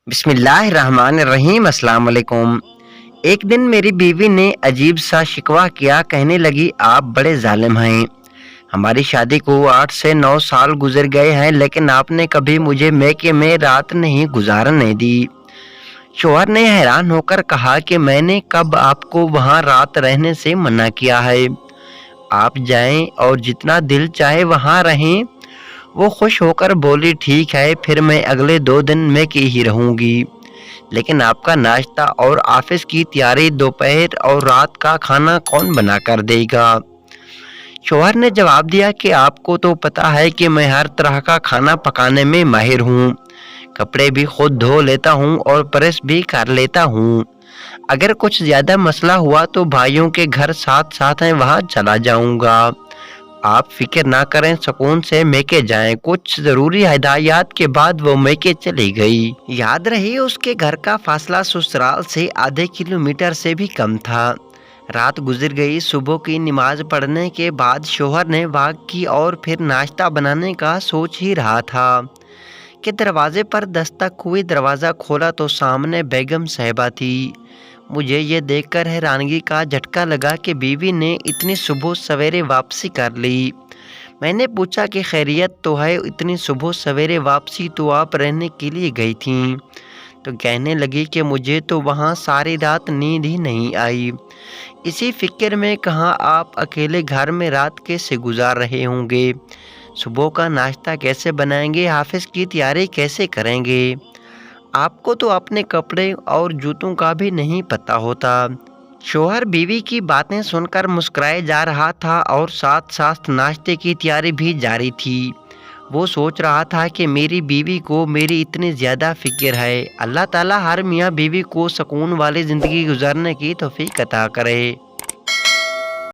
बिस्मिल्लाहिर्रहमानिर्रहीम। अस्सलाम वालेकुम। एक दिन मेरी बीवी ने अजीब सा शिकवा किया, कहने लगी आप बड़े जालिम हैं। हमारी शादी को 8 से 9 साल गुजर गए हैं, लेकिन आपने कभी मुझे मैके में रात नहीं गुजारने दी। शौहर ने हैरान होकर कहा कि मैंने कब आपको वहाँ रात रहने से मना किया है। आप जाएं और जितना दिल चाहे वहाँ रहें। वो खुश होकर बोली ठीक है, फिर मैं अगले 2 दिन मैके ही रहूंगी। लेकिन आपका नाश्ता और ऑफिस की तैयारी, दोपहर और रात का खाना कौन बना कर देगा? शौहर ने जवाब दिया कि आपको तो पता है कि मैं हर तरह का खाना पकाने में माहिर हूँ। कपड़े भी खुद धो लेता हूँ और प्रेस भी कर लेता हूँ। अगर कुछ ज़्यादा मसला हुआ तो भाइयों के घर साथ साथ हैं, वहाँ चला जाऊँगा। आप फिक्र ना करें, सुकून से मैके जाएं। कुछ ज़रूरी हिदायत के बाद वो मैके चली गई। याद रही, उसके घर का फासला ससुराल से आधे किलोमीटर से भी कम था। रात गुजर गई। सुबह की नमाज पढ़ने के बाद शौहर ने वॉक की और फिर नाश्ता बनाने का सोच ही रहा था कि दरवाजे पर दस्तक हुई। दरवाज़ा खोला तो सामने बेगम साहिबा थी। मुझे ये देखकर हैरानगी का झटका लगा कि बीवी ने इतनी सुबह सवेरे वापसी कर ली। मैंने पूछा कि खैरियत तो है, इतनी सुबह सवेरे वापसी तो आप रहने के लिए गई थीं। तो कहने लगी कि मुझे तो वहाँ सारी रात नींद ही नहीं आई। इसी फिक्र में कहाँ आप अकेले घर में रात कैसे गुजार रहे होंगे, सुबह का नाश्ता कैसे बनाएंगे, ऑफिस की तैयारी कैसे करेंगे। आपको तो अपने कपड़े और जूतों का भी नहीं पता होता। शौहर बीवी की बातें सुनकर मुस्कुराए जा रहा था और साथ साथ नाश्ते की तैयारी भी जारी थी। वो सोच रहा था कि मेरी बीवी को मेरी इतनी ज़्यादा फिक्र है। अल्लाह ताला हर मियाँ बीवी को सुकून वाली ज़िंदगी गुजारने की तौफीक अता करे।